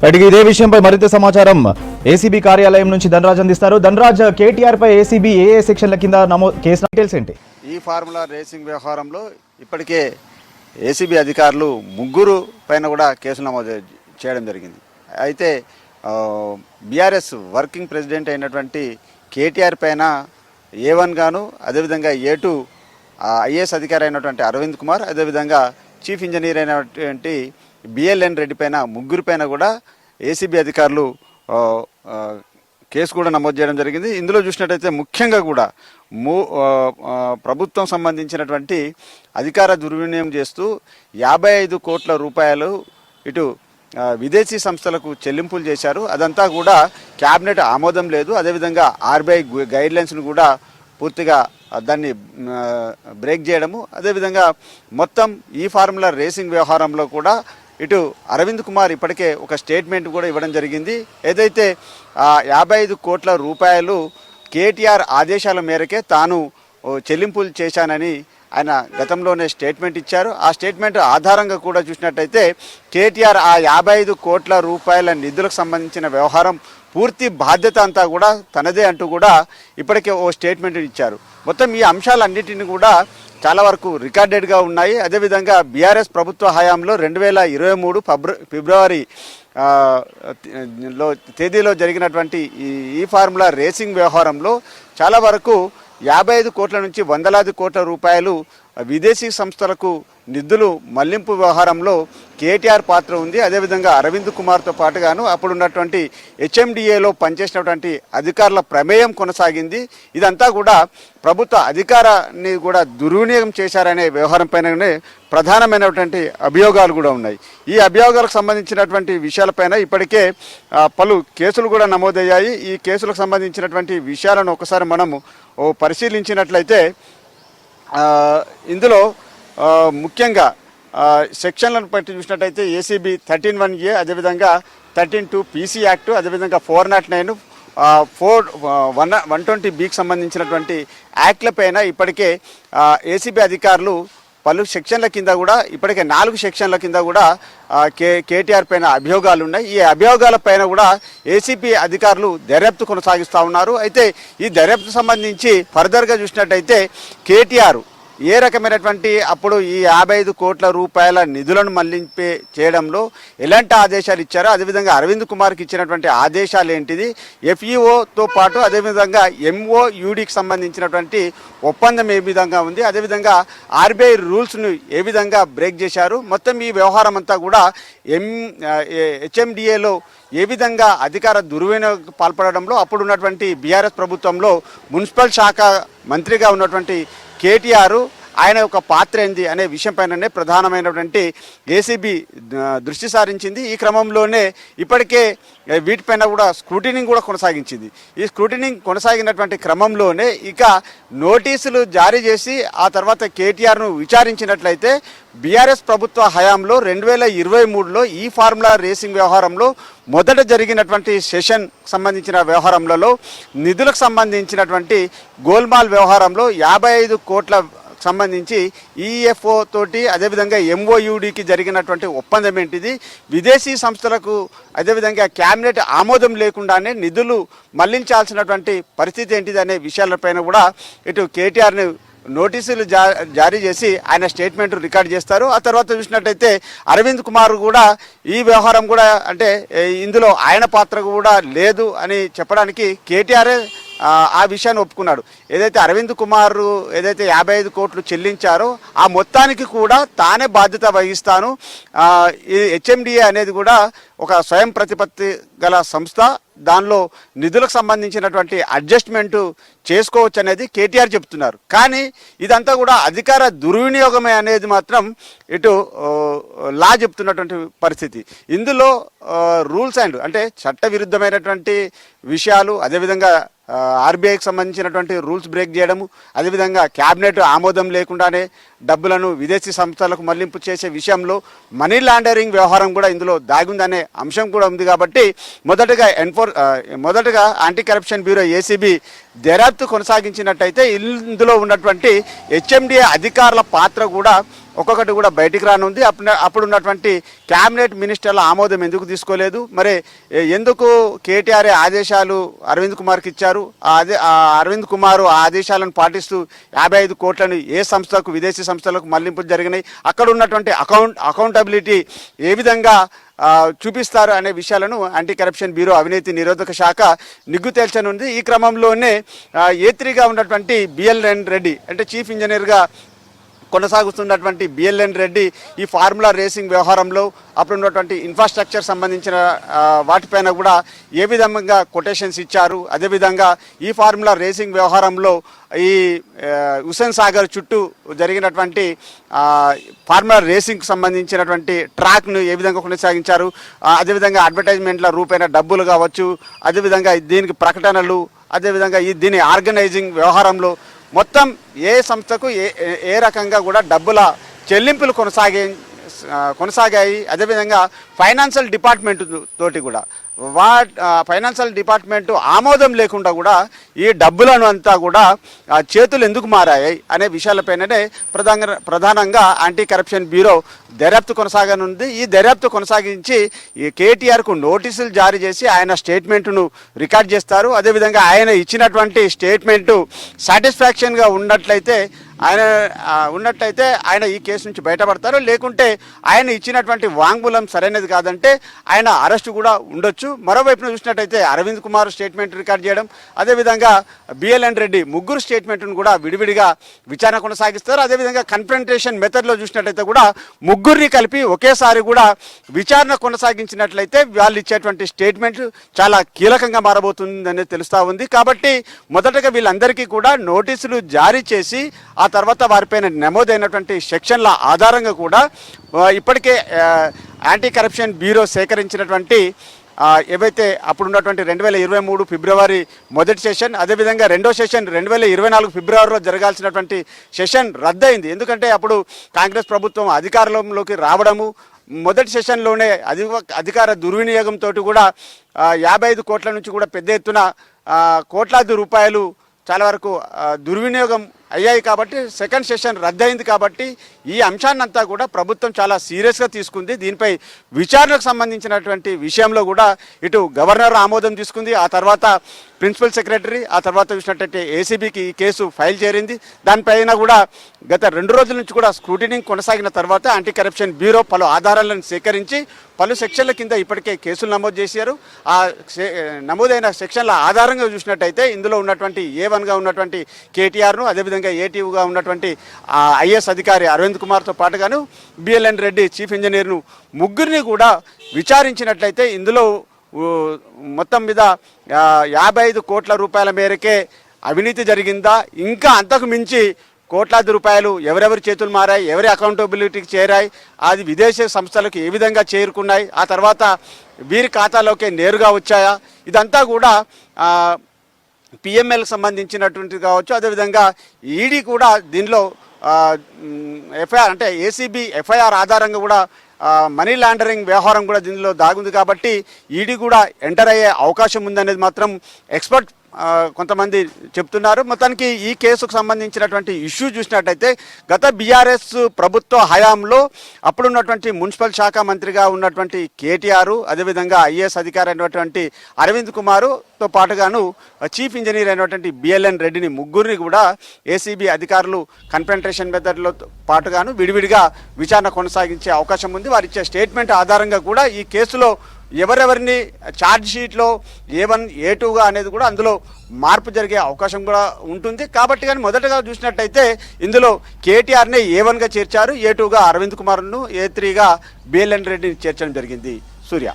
Right, ఇదే విషయంపై మరింత సమాచారం ఏసీబీ కార్యాలయం నుంచి ధనరాజ్ అందిస్తారు. ధనరాజ్, కేటీఆర్ పై ఏసీబీ ఏ సెక్షన్ల కింద కేసు డీటెయిల్స్ ఏంటి? ఈ ఫార్ములా రేసింగ్ వ్యవహారంలో ఇప్పటికే ఏసీబీ అధికారులు ముగ్గురు పైన కూడా కేసులు నమోదు చేయడం జరిగింది. అయితే బీఆర్ఎస్ వర్కింగ్ ప్రెసిడెంట్ అయినటువంటి కేటీఆర్ పైన A1 గాను, అదేవిధంగా A2 ఐఏఎస్ అధికారి అయినటువంటి అరవింద్ కుమార్, అదేవిధంగా చీఫ్ ఇంజనీర్ అయినటువంటి బిఎల్ఎన్ రెడ్డి పైన ముగ్గురు పైన కూడా ఏసీబీ అధికారులు కేసు కూడా నమోదు చేయడం జరిగింది. ఇందులో చూసినట్టయితే ముఖ్యంగా కూడా ప్రభుత్వం సంబంధించినటువంటి అధికార దుర్వినియోగం చేస్తూ 55 కోట్ల రూపాయలు ఇటు విదేశీ సంస్థలకు చెల్లింపులు చేశారు. అదంతా కూడా క్యాబినెట్ ఆమోదం లేదు. అదేవిధంగా ఆర్బీఐ గైడ్లైన్స్ను కూడా పూర్తిగా దాన్ని బ్రేక్ చేయడము, అదేవిధంగా మొత్తం ఈ ఫార్ములా రేసింగ్ వ్యవహారంలో కూడా ఇటు అరవింద్ కుమార్ ఇప్పటికే ఒక స్టేట్మెంట్ కూడా ఇవ్వడం జరిగింది. ఏదైతే 55 కోట్ల రూపాయలు కేటీఆర్ ఆదేశాల మేరకే తాను చెల్లింపులు చేశానని ఆయన గతంలోనే స్టేట్మెంట్ ఇచ్చారు. ఆ స్టేట్మెంట్ ఆధారంగా కూడా చూసినట్టయితే కేటీఆర్ ఆ 55 కోట్ల రూపాయల నిధులకు సంబంధించిన వ్యవహారం పూర్తి బాధ్యత అంతా కూడా తనదే అంటూ కూడా ఇప్పటికే ఓ స్టేట్మెంట్ ఇచ్చారు. మొత్తం ఈ అంశాలన్నిటిని కూడా చాలా వరకు రికార్డెడ్గా ఉన్నాయి. అదేవిధంగా బీఆర్ఎస్ ప్రభుత్వ హయాంలో 2023 ఫిబ్రవరి తేదీలో జరిగినటువంటి ఈ ఫార్ములా రేసింగ్ వ్యవహారంలో చాలా వరకు 55 కోట్ల నుంచి వందలాది కోట్ల రూపాయలు విదేశీ సంస్థలకు నిధులు మళ్లింపు వ్యవహారంలో కేటీఆర్ పాత్ర ఉంది. అదేవిధంగా అరవింద్ కుమార్తో పాటుగాను అప్పుడున్నటువంటి హెచ్ఎండిఏలో పనిచేసినటువంటి అధికారుల ప్రమేయం కొనసాగింది. ఇదంతా కూడా ప్రభుత్వ అధికారాన్ని కూడా దుర్వినియోగం చేశారనే వ్యవహారం పైననే ప్రధానమైనటువంటి అభియోగాలు కూడా ఉన్నాయి. ఈ అభియోగాలకు సంబంధించినటువంటి విషయాలపైన ఇప్పటికే పలు కేసులు కూడా నమోదయ్యాయి. ఈ కేసులకు సంబంధించినటువంటి విషయాలను ఒకసారి మనము పరిశీలించినట్లయితే ఇందులో ముఖ్యంగా సెక్షన్లను బట్టి చూసినట్టయితే ఏసీబీ 13(1)A, అదేవిధంగా 13(2) పీసీ యాక్ట్, అదేవిధంగా 409, 120(B)కి సంబంధించినటువంటి యాక్ట్లపైన ఇప్పటికే ఏసీబీ అధికారులు పలు సెక్షన్ల కింద కూడా ఇప్పటికే 4 సెక్షన్ల కింద కూడా కేటీఆర్ పైన అభియోగాలు ఉన్నాయి. ఈ అభియోగాల పైన కూడా ఏసీబీ అధికారులు దర్యాప్తు కొనసాగిస్తూ ఉన్నారు. అయితే ఈ దర్యాప్తు సంబంధించి ఫర్దర్గా చూసినట్టయితే కేటీఆర్ ఏ రకమైనటువంటి అప్పుడు ఈ 55 కోట్ల రూపాయల నిధులను మళ్లింపే చేయడంలో ఎలాంటి ఆదేశాలు ఇచ్చారో, అదేవిధంగా అరవింద్ కుమార్కి ఇచ్చినటువంటి ఆదేశాలు ఏంటిది, ఎఫ్ఈఓతో పాటు అదేవిధంగా ఎంఓయూడికి సంబంధించినటువంటి ఒప్పందం ఏ విధంగా ఉంది, అదేవిధంగా ఆర్బీఐ రూల్స్ను ఏ విధంగా బ్రేక్ చేశారు, మొత్తం ఈ వ్యవహారం అంతా కూడా హెచ్ఎండిఏలో ఏ విధంగా అధికార దుర్వినియోగం పాల్పడడంలో అప్పుడున్నటువంటి బీఆర్ఎస్ ప్రభుత్వంలో మున్సిపల్ శాఖ మంత్రిగా ఉన్నటువంటి కేటీఆర్ ఆయన యొక్క పాత్ర ఏంది అనే విషయం పైననే ప్రధానమైనటువంటి ఏసీబీ దృష్టి సారించింది. ఈ క్రమంలోనే ఇప్పటికే వీటిపైన కూడా స్క్రూటినింగ్ కూడా కొనసాగించింది. ఈ స్క్రూటినింగ్ కొనసాగినటువంటి క్రమంలోనే ఇక నోటీసులు జారీ చేసి ఆ తర్వాత కేటీఆర్ను విచారించినట్లయితే బీఆర్ఎస్ ప్రభుత్వ హయాంలో 2023లో ఈ ఫార్ములా రేసింగ్ వ్యవహారంలో మొదట జరిగినటువంటి సెషన్ సంబంధించిన వ్యవహారంలో నిధులకు సంబంధించినటువంటి గోల్మాల్ వ్యవహారంలో 55 కోట్ల సంబంధించి ఈఎఫ్ఓ తోటి అదేవిధంగా ఎంఓయూడికి జరిగినటువంటి ఒప్పందం ఏంటిది, విదేశీ సంస్థలకు అదేవిధంగా క్యాబినెట్ ఆమోదం లేకుండానే నిధులు మళ్లించాల్సినటువంటి పరిస్థితి ఏంటిది అనే విషయాలపైన కూడా ఇటు కేటీఆర్ని నోటీసులు జారీ చేసి ఆయన స్టేట్మెంట్ రికార్డ్ చేస్తారు. ఆ తర్వాత చూసినట్టయితే అరవింద్ కుమార్ కూడా ఈ వ్యవహారం కూడా అంటే ఇందులో ఆయన పాత్ర కూడా లేదు అని చెప్పడానికి కేటీఆర్ ఆ విషయాన్ని ఒప్పుకున్నాడు. ఏదైతే అరవింద్ కుమార్ ఏదైతే 55 కోట్లు చెల్లించారో ఆ మొత్తానికి కూడా తానే బాధ్యత వహిస్తాను, ఈ హెచ్ఎండిఏ అనేది కూడా ఒక స్వయం ప్రతిపత్తి గల సంస్థ, దానిలో నిధులకు సంబంధించినటువంటి అడ్జస్ట్మెంట్ చేసుకోవచ్చు అనేది కేటీఆర్ చెప్తున్నారు. కానీ ఇదంతా కూడా అధికార దుర్వినియోగమే అనేది మాత్రం ఇటు లా చెప్తున్నటువంటి పరిస్థితి. ఇందులో రూల్స్ అండ్ అంటే చట్టవిరుద్ధమైనటువంటి విషయాలు, అదేవిధంగా ఆర్బీఐకి సంబంధించినటువంటి రూల్స్ బ్రేక్ చేయడము, అదేవిధంగా క్యాబినెట్ ఆమోదం లేకుండానే డబ్బులను విదేశీ సంస్థలకు మళ్లింపు చేసే విషయంలో మనీ లాండరింగ్ వ్యవహారం కూడా ఇందులో దాగుందనే అంశం కూడా ఉంది. కాబట్టి మొదటగా యాంటీ కరప్షన్ బ్యూరో ఏసీబీ దర్యాప్తు కొనసాగించినట్టయితే ఇందులో ఉన్నటువంటి హెచ్ఎండిఏ అధికారుల పాత్ర కూడా ఒక్కొక్కటి కూడా బయటికి రానుంది. అప్పుడు ఉన్నటువంటి క్యాబినెట్ మినిస్టర్ల ఆమోదం ఎందుకు తీసుకోలేదు, మరి ఎందుకు కేటీఆర్ ఆదేశాలు అరవింద్ కుమార్కి ఇచ్చారు, ఆ అరవింద్ కుమార్ ఆ ఆదేశాలను పాటిస్తూ 55 కోట్లను ఏ సంస్థకు విదేశీ సంస్థలకు మళ్లింపులు జరిగినాయి, అక్కడ ఉన్నటువంటి అకౌంటబిలిటీ ఏ విధంగా చూపిస్తారు అనే విషయాలను యాంటీ కరప్షన్ బ్యూరో అవినీతి నిరోధక శాఖ నిగ్గు తేల్చనుంది. ఈ క్రమంలోనే A3గా ఉన్నటువంటి బిఎల్ఎన్ రెడ్డి అంటే చీఫ్ ఇంజనీర్గా కొనసాగుతున్నటువంటి బిఎల్ఎన్ రెడ్డి ఈ ఫార్ములా రేసింగ్ వ్యవహారంలో అప్పుడు ఉన్నటువంటి ఇన్ఫ్రాస్ట్రక్చర్ సంబంధించిన వాటిపైన కూడా ఏ విధంగా కొటేషన్స్ ఇచ్చారు, అదేవిధంగా ఈ ఫార్ములా రేసింగ్ వ్యవహారంలో ఈ హుస్సేన్ సాగర్ చుట్టూ జరిగినటువంటి ఫార్ములా రేసింగ్కి సంబంధించినటువంటి ట్రాక్ను ఏ విధంగా కొనసాగించారు, అదేవిధంగా అడ్వర్టైజ్మెంట్ల రూపైన డబ్బులు కావచ్చు, అదేవిధంగా దీనికి ప్రకటనలు, అదేవిధంగా దీని ఆర్గనైజింగ్ వ్యవహారంలో మొత్తం ఏ సంస్థకు ఏ రకంగా కూడా డబ్బుల చెల్లింపులు కొనసాగాయి. అదేవిధంగా ఫైనాన్షియల్ డిపార్ట్మెంట్ తోటి కూడా ఫైనాన్షియల్ డిపార్ట్మెంట్ ఆమోదం లేకుండా కూడా ఈ డబ్బులను అంతా కూడా చేతులు ఎందుకు మారాయి అనే విషయాలపైననే ప్రధానంగా యాంటీ కరప్షన్ బ్యూరో దర్యాప్తు కొనసాగనుంది. ఈ దర్యాప్తు కొనసాగించి ఈ కేటీఆర్కు నోటీసులు జారీ చేసి ఆయన స్టేట్మెంట్ను రికార్డ్ చేస్తారు. అదేవిధంగా ఆయన ఇచ్చినటువంటి స్టేట్మెంటు సాటిస్ఫాక్షన్గా ఉన్నట్లయితే ఆయన ఈ కేసు నుంచి బయటపడతారు. లేకుంటే ఆయన ఇచ్చినటువంటి వాంగ్మూలం సరైనది కాదంటే ఆయన అరెస్టు కూడా ఉండొచ్చు. మరోవైపున చూసినట్టయితే అరవింద్ కుమార్ స్టేట్మెంట్ రికార్డ్ చేయడం, అదేవిధంగా బిఎల్ఎన్ రెడ్డి ముగ్గురు స్టేట్మెంట్ను కూడా విడివిడిగా విచారణ కొనసాగిస్తారు. అదేవిధంగా కన్ఫ్రంటేషన్ మెథడ్లో చూసినట్టయితే కూడా ముగ్గురిని కలిపి ఒకేసారి కూడా విచారణ కొనసాగించినట్లయితే వాళ్ళు ఇచ్చేటువంటి స్టేట్మెంట్ చాలా కీలకంగా మారబోతుందనేది తెలుస్తూ ఉంది. కాబట్టి మొదటగా వీళ్ళందరికీ కూడా నోటీసులు జారీ చేసి ఆ తర్వాత వారిపైన నమోదైనటువంటి సెక్షన్ల ఆధారంగా కూడా ఇప్పటికే యాంటీ కరప్షన్ బ్యూరో సేకరించినటువంటి ఏవైతే అప్పుడున్నటువంటి 2023 ఫిబ్రవరి మొదటి సెషన్, అదేవిధంగా రెండో సెషన్ 2024 ఫిబ్రవరిలో జరగాల్సినటువంటి సెషన్ రద్దయింది. ఎందుకంటే అప్పుడు కాంగ్రెస్ ప్రభుత్వం అధికారంలోకి రావడము, మొదటి సెషన్లోనే అధికార దుర్వినియోగంతో కూడా 55 కోట్ల నుంచి కూడా పెద్ద ఎత్తున కోట్లాది రూపాయలు చాలా వరకు దుర్వినియోగం అయ్యాయి. కాబట్టి సెకండ్ సెషన్ రద్దయింది. కాబట్టి ఈ అంశాన్నంతా కూడా ప్రభుత్వం చాలా సీరియస్గా తీసుకుంది. దీనిపై విచారణకు సంబంధించినటువంటి విషయంలో కూడా ఇటు గవర్నర్ ఆమోదం తీసుకుంది, ఆ తర్వాత ప్రిన్సిపల్ సెక్రటరీ, ఆ తర్వాత చూసినట్టయితే ఏసీబీకి ఈ కేసు ఫైల్ చేరింది. దానిపైన కూడా గత 2 రోజుల నుంచి కూడా స్క్రూటినింగ్ కొనసాగిన తర్వాత యాంటీ కరప్షన్ బ్యూరో పలు ఆధారాలను సేకరించి పలు సెక్షన్ల కింద ఇప్పటికే కేసులు నమోదు చేశారు. ఆ నమోదైన సెక్షన్ల ఆధారంగా చూసినట్టయితే ఇందులో ఉన్నటువంటి A1గా ఉన్నటువంటి కేటీఆర్ను, అదేవిధంగా A2గా ఉన్నటువంటి ఐఏఎస్ అధికారి అరవింద్ కుమార్తో పాటుగాను బిఎల్ఎన్ రెడ్డి చీఫ్ ఇంజనీర్ను ముగ్గురిని కూడా విచారించినట్లయితే ఇందులో మొత్తం మీద 55 కోట్ల రూపాయల మేరకే అవినీతి జరిగిందా, ఇంకా అంతకు మించి కోట్లాది రూపాయలు ఎవరెవరి చేతులు మారాయి, ఎవరి అకౌంటబిలిటీకి చేరాయి, అది విదేశీ సంస్థలకు ఏ విధంగా చేరుకున్నాయి, ఆ తర్వాత వీరి ఖాతాలోకే నేరుగా వచ్చాయా, ఇదంతా కూడా పిఎంఎల్కి సంబంధించినటువంటి కావచ్చు. అదేవిధంగా ఈడీ కూడా దీనిలో ఎఫ్ఐఆర్ అంటే ఏసీబీ ఎఫ్ఐఆర్ ఆధారంగా కూడా మనీ లాండరింగ్ వ్యవహారం కూడా దీనిలో దాగుంది. కాబట్టి ఈడీ కూడా ఎంటర్ అయ్యే అవకాశం ఉందనేది మాత్రం ఎక్స్పర్ట్ కొంతమంది చెప్తున్నారు. మొత్తానికి ఈ కేసుకు సంబంధించినటువంటి ఇష్యూ చూసినట్టయితే గత బీఆర్ఎస్ ప్రభుత్వ హయాంలో అప్పుడున్నటువంటి మున్సిపల్ శాఖ మంత్రిగా ఉన్నటువంటి కేటీఆర్, అదేవిధంగా ఐఏఎస్ అధికారి అయినటువంటి అరవింద్ కుమార్తో పాటుగాను చీఫ్ ఇంజనీర్ అయినటువంటి బిఎల్ఎన్ రెడ్డిని ముగ్గురిని కూడా ఏసీబీ అధికారులు కన్ఫ్రంటేషన్ మెథడ్లో పాటుగాను విడివిడిగా విచారణ కొనసాగించే అవకాశం ఉంది. వారు ఇచ్చే స్టేట్మెంట్ ఆధారంగా కూడా ఈ కేసులో ఎవరెవరిని ఛార్జ్ షీట్లో A1 A2గా అనేది కూడా అందులో మార్పు జరిగే అవకాశం కూడా ఉంటుంది. కాబట్టి కానీ మొదటగా చూసినట్టయితే ఇందులో కేటీఆర్ని A1గా చేర్చారు, A2గా అరవింద్ కుమార్ను, A3గా బిఎల్ఎన్ రెడ్డిని చేర్చడం జరిగింది. సూర్య.